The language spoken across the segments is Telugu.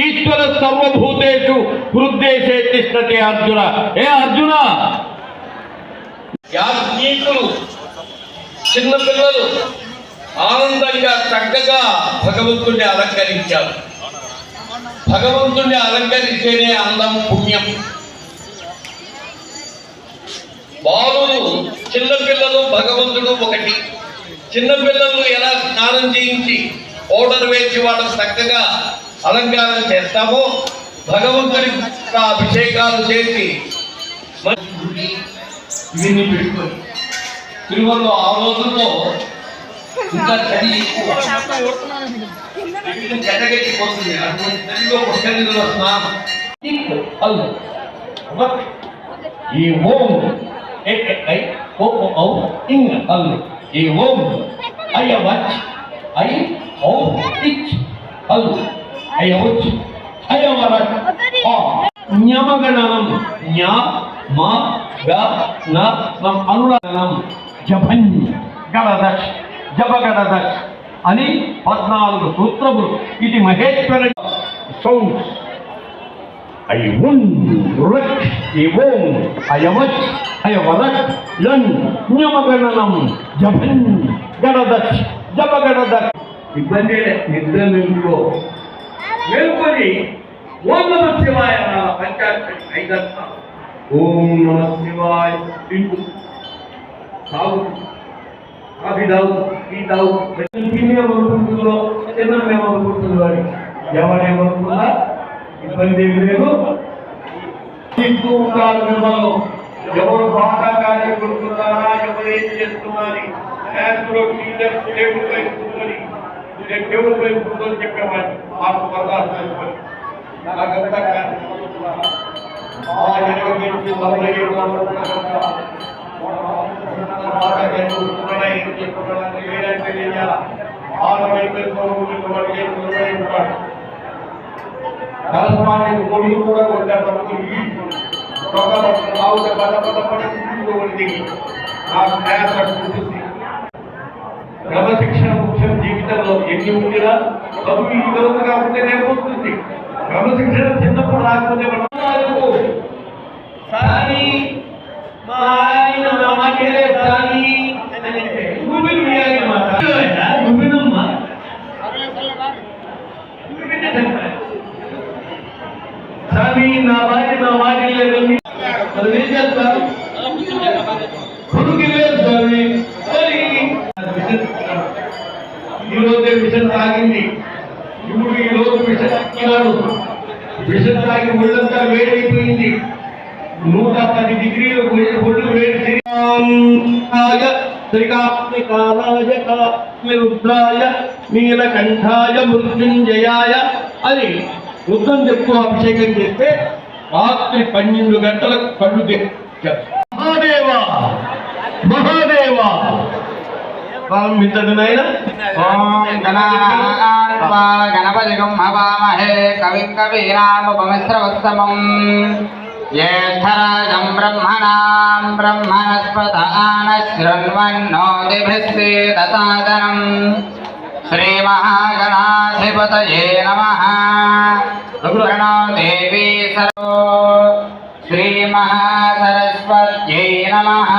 ఈశ్వర సర్వభూతేషు హృద్దేశే తిష్టతే అర్జున. ఏ అర్జున, యాజ్ఞికులు చిన్నపిల్లలు ఆనందంగా చక్కగా భగవంతుణ్ణి అలంకరించారు. భగవంతుణ్ణి అలంకరిస్తేనే అందం, పుణ్యం. బాలులు చిన్నపిల్లలు భగవంతుడు ఒకటి. చిన్నపిల్లలు ఎలా స్నానం చేయించి పౌడర్ వేసి వాళ్ళకు చక్కగా అలంకారం చేస్తామో భగవంతుడి అభిషేకాలు చేసి ఇవన్నీ పెట్టుకొని తిరుమలలో ఆ రోజుల్లో ఇంకా చలి ఎక్కువ, జటగట్టిపోతుంది. అటువంటి చలిలో పుష్కరిణిలో స్నానం. ఈ ఓం ఇంగ్ అల్లు, ఈ ఓం అయ్య వచ్ ఐ ఓ ఇచ్ అల్లు, అయ్య వచ్చి అయ్య వరట్ జ్ఞమగణనం జ్ఞా మా గ న నం అనుగణనం జభన్ గణదక్ష జపగణదక్ష అని 14 సూత్రములు. ఇది మహేశ్వర సౌండ్స్. ఐ ఉన్ రుక్, ఈ ఓం అయవచ్ అయవరట్ లన్ జ్ఞమగణనం జభన్ గణదక్ష జపగణదక్ష. ఇబ్బంది నిద్ర నిలుపుకో, మేల్కొని ఓం నమ శివాయ పంచాక్షరి 5 అక్షరాలు. ఓం నమ శివాయ తింటూ సాగు, కాఫీ తాగు, టీ తాగు. తినేమనుకుంటుందో తిన్నమేమనుకుంటుందో అని ఎవరేమనుకున్నా ఇబ్బంది ఏమి లేదు. తింటూ ఉంటారు. మిమ్మల్ని ఎవరు బాగా కార్యం కొడుతున్నారా, ఎవరు ఏం చేస్తున్నారని ట్యాంకులో టేబుల్ వైపు కూర్చొని టేబుల్ వైపు కూర్చొని చెప్పేవాడిని. మాకు పదార్థాలు నాకంతా కొడుకు కూడా కొట్టారు. క్రమశిక్షణ ముఖ్యం జీవితంలో. ఎన్ని ఉండినా చదువు ఈ రోజు కాకపోతే రేపొస్తుంది. క్రమశిక్షణ చిన్నప్పుడు రాకపోతే సాని మా ఆయన మాటలే సాని నువ్వునమ్మా సాని నా భార్య నా వాటి లేదు. అది ఏం చేస్తారు? కొడుకు లేదు స్వామి. ఈరోజే మిషన్ తాగింది. ఇప్పుడు ఈ రోజు మిషన్ ఎక్కినాడు. మిషన్ తాగి ఒళ్ళంతా వేడైపోయింది. 110 డిగ్రీలు ఒళ్ళు వేడి. శ్రీకాంతికాలాయ రుద్రాయ నీలకంఠాయ మృత్యుంజయాయ అని రుద్రం చెప్తూ అభిషేకం చేస్తే రాత్రి 12 గంటలకు కళ్ళు తెచ్చారు. మహాదేవా మహాదేవా ప్రారంభించండి నాయన. గణపతిగం హవామహే కవిం కవీనాముపమిశ్రవస్తమం జ్యేష్ఠరాజం బ్రహ్మణాం బ్రహ్మణస్పదాన శృణ్వన్నోతిభిస్సేదసాదనం. శ్రీమహాగణాధిపతయే నమః. ప్రణో దేవీ సర్వో శ్రీమహాసరస్వత్యై నమః.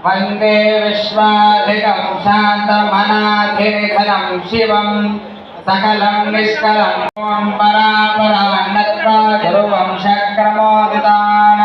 వందే విశ్వాధికం శాంతమనాధినిధనం శివం సకలం నిష్కలం ఓం పరాపరాన్నత్వా గురువం శక్రమోదితాన్.